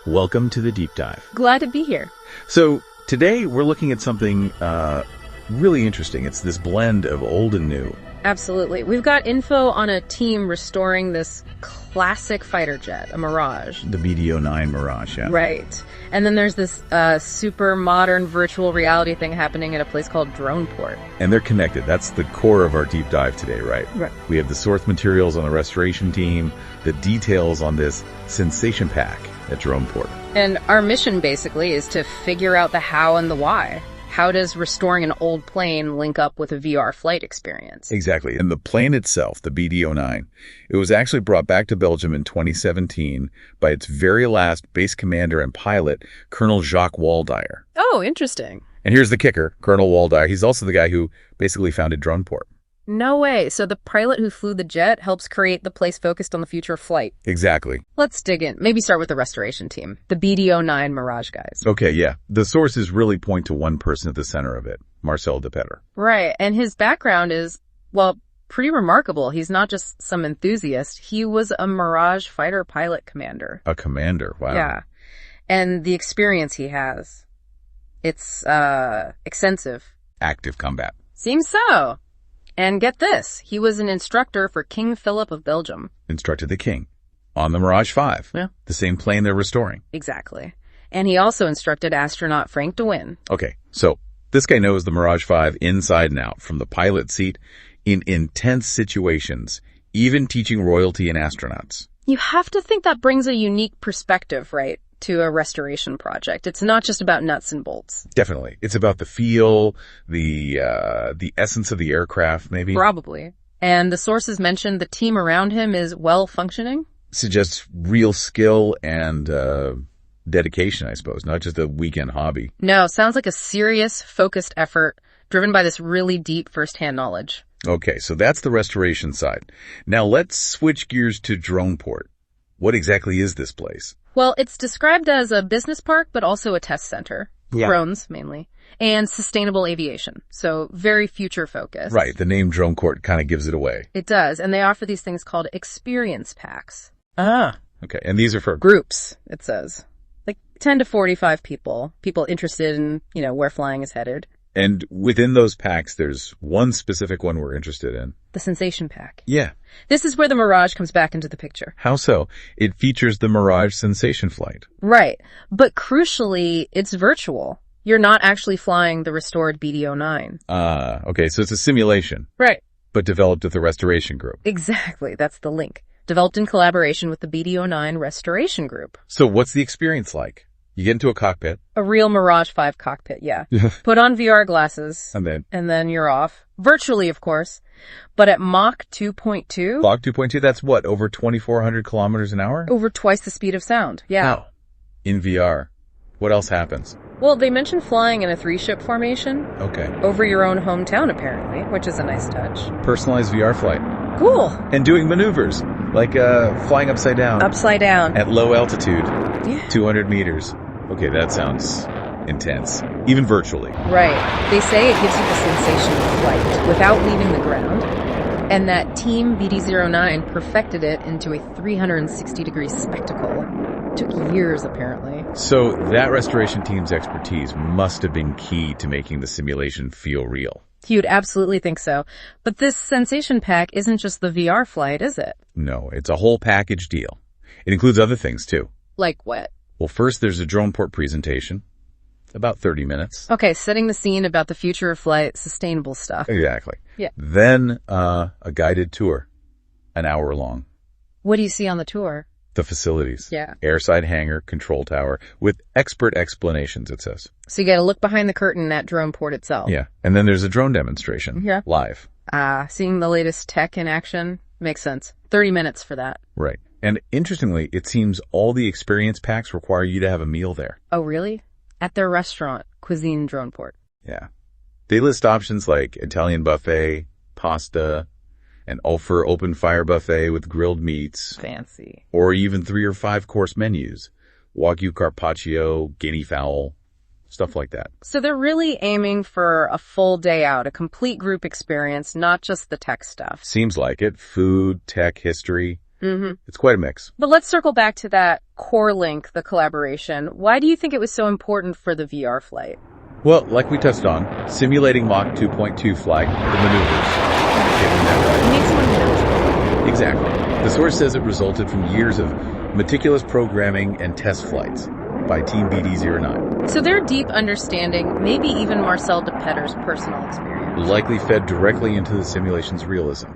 Welcome to the Deep Dive. Glad to be here. So today we're looking at something really interesting. It's this blend of old and new. Absolutely. We've got info on a team restoring this classic fighter jet, a Mirage. The BD-09 Mirage, yeah. Right. And then there's this super modern virtual reality thing happening at a place called Droneport. And they're connected. That's the core of our deep dive today, right? Right. We have the source materials on the restoration team, the details on this sensation pack at Droneport. And our mission basically is to figure out the how and the why. How does restoring an old plane link up with a VR flight experience? Exactly. And the plane itself, the BD-09, it was actually brought back to Belgium in 2017 by its very last base commander and pilot, Colonel Jacques Waldeyer. Oh, interesting. And here's the kicker, Colonel Waldeyer. He's also the guy who basically founded Droneport. No way. So the pilot who flew the jet helps create the place focused on the future of flight. Exactly. Let's dig in. Maybe start with the restoration team, the BD-09 Mirage guys. Okay, yeah. The sources really point to one person at the center of it, Marcel de Petter. Right. And his background is, well, pretty remarkable. He's not just some enthusiast. He was a Mirage fighter pilot commander. A commander, wow. Yeah. And the experience he has, it's extensive. Active combat. Seems so. And get this, he was an instructor for King Philip of Belgium. Instructed the king on the Mirage 5. Yeah. The same plane they're restoring. Exactly. And he also instructed astronaut Frank de Win. Okay, so this guy knows the Mirage 5 inside and out, from the pilot seat in intense situations, even teaching royalty and astronauts. You have to think that brings a unique perspective, right, to a restoration project. It's not just about nuts and bolts. Definitely. It's about the feel, the essence of the aircraft, maybe. Probably. And the sources mentioned the team around him is well-functioning? Suggests real skill and dedication, I suppose, not just a weekend hobby. No, sounds like a serious, focused effort driven by this really deep first-hand knowledge. Okay, so that's the restoration side. Now let's switch gears to Droneport. What exactly is this place? Well, it's described as a business park, but also a test center. Yeah. Drones, mainly. And sustainable aviation. So very future-focused. Right, the name Droneport kind of gives it away. It does. And they offer these things called experience packs. Ah. Okay, and these are for Groups, it says. Like 10 to 45 people. People interested in, where flying is headed. And within those packs, there's one specific one we're interested in. The Sensation Pack. Yeah. This is where the Mirage comes back into the picture. How so? It features the Mirage Sensation Flight. Right. But crucially, it's virtual. You're not actually flying the restored BD-09. Okay, so it's a simulation. Right. But developed with the restoration group. Exactly. That's the link. Developed in collaboration with the BD-09 restoration group. So what's the experience like? You get into a cockpit. A real Mirage 5 cockpit, yeah. Put on VR glasses. And then you're off. Virtually, of course. But at Mach 2.2. Mach 2.2, that's what, over 2,400 kilometers an hour? Over twice the speed of sound, yeah. Wow. In VR. What else happens? Well, they mentioned flying in a 3-ship formation. Okay. Over your own hometown, apparently, which is a nice touch. Personalized VR flight. Cool. And doing maneuvers, like flying upside down. Upside down. At low altitude. Yeah. 200 meters. Okay, that sounds intense. Even virtually. Right. They say it gives you the sensation of flight without leaving the ground. And that team BD-09 perfected it into a 360-degree spectacle. It took years, apparently. So that restoration team's expertise must have been key to making the simulation feel real. You'd absolutely think so. But this sensation pack isn't just the VR flight, is it? No, it's a whole package deal. It includes other things, too. Like what? Well, first there's a Droneport presentation. About 30 minutes. Okay, setting the scene about the future of flight, sustainable stuff. Exactly. Yeah. Then a guided tour, an hour long. What do you see on the tour? The facilities. Yeah. Airside hangar, control tower, with expert explanations, it says. So you get a look behind the curtain at Droneport itself. Yeah. And then there's a drone demonstration. Yeah. Live. Seeing the latest tech in action makes sense. 30 minutes for that. Right. And interestingly, it seems all the experience packs require you to have a meal there. Oh, really? At their restaurant, Cuisine Droneport. Yeah. They list options like Italian buffet, pasta, an Ulfer open fire buffet with grilled meats. Fancy. Or even 3 or 5 course menus. Wagyu carpaccio, guinea fowl, stuff like that. So they're really aiming for a full day out, a complete group experience, not just the tech stuff. Seems like it. Food, tech, history. Mm-hmm. It's quite a mix. But let's circle back to that core link, the collaboration, why do you think it was so important for the VR flight? Well, like we touched on, simulating Mach 2.2 flight, the maneuvers. Getting that It makes someone natural. right. Exactly. The source says it resulted from years of meticulous programming and test flights by Team BD09. So their deep understanding, maybe even Marcel de Petter's personal experience. Likely fed directly into the simulation's realism.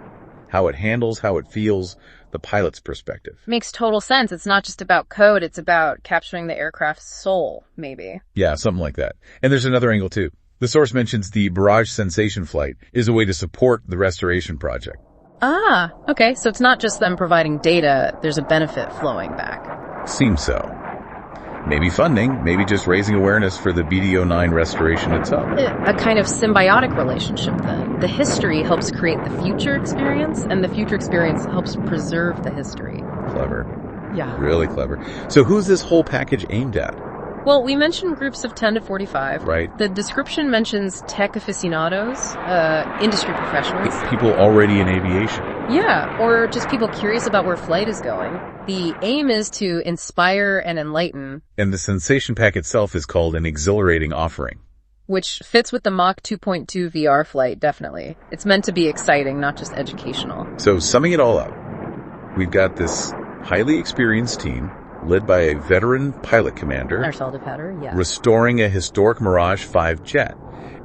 How it handles, how it feels, the pilot's perspective. Makes total sense. It's not just about code, it's about capturing the aircraft's soul, maybe. Yeah, something like that. And there's another angle too. The source mentions the Mirage Sensation flight is a way to support the restoration project. Ah, okay. So it's not just them providing data, there's a benefit flowing back. Seems so. Maybe funding, maybe just raising awareness for the BD09 restoration itself. A kind of symbiotic relationship then. The history helps create the future experience, and the future experience helps preserve the history. Clever. Yeah. Really clever. So who's this whole package aimed at? Well, we mentioned groups of 10 to 45. Right. The description mentions tech aficionados, industry professionals. People already in aviation. Yeah, or just people curious about where flight is going. The aim is to inspire and enlighten. And the Sensation Pack itself is called an exhilarating offering. Which fits with the Mach 2.2 VR flight, definitely. It's meant to be exciting, not just educational. So summing it all up, we've got this highly experienced team led by a veteran pilot commander, Marcel de Petter, yeah. restoring a historic Mirage 5 jet.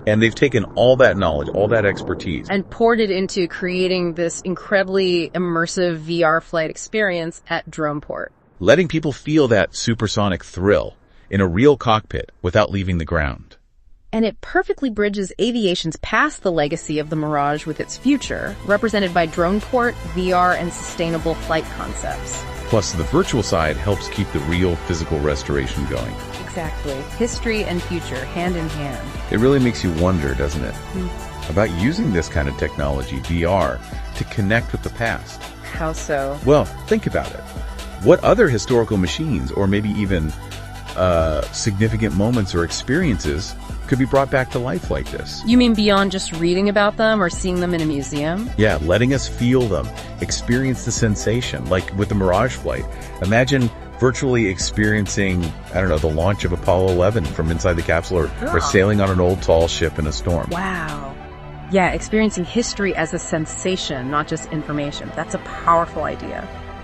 And they've taken all that knowledge, all that expertise, And poured it into creating this incredibly immersive VR flight experience at Droneport. letting people feel that supersonic thrill in a real cockpit without leaving the ground. And it perfectly bridges aviation's past the legacy of the Mirage with its future, represented by Droneport, VR, and sustainable flight concepts. Plus, the virtual side helps keep the real physical restoration going. Exactly. History and future, hand in hand. It really makes you wonder, doesn't it? About using this kind of technology, VR, to connect with the past. How so? Well, think about it. What other historical machines, or maybe even significant moments or experiences, could be brought back to life like this? You mean beyond just reading about them or seeing them in a museum? Yeah, letting us feel them, experience the sensation, like with the Mirage flight. Imagine virtually experiencing, I don't know, the launch of Apollo 11 from inside the capsule, or sailing on an old tall ship in a storm. Wow. Yeah, experiencing history as a sensation, not just information. That's a powerful idea.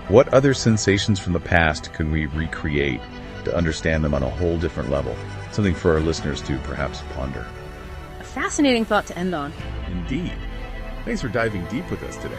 What other sensations from the past can we recreate to understand them on a whole different level? Something for our listeners to perhaps ponder. A fascinating thought to end on. Indeed. Thanks for diving deep with us today.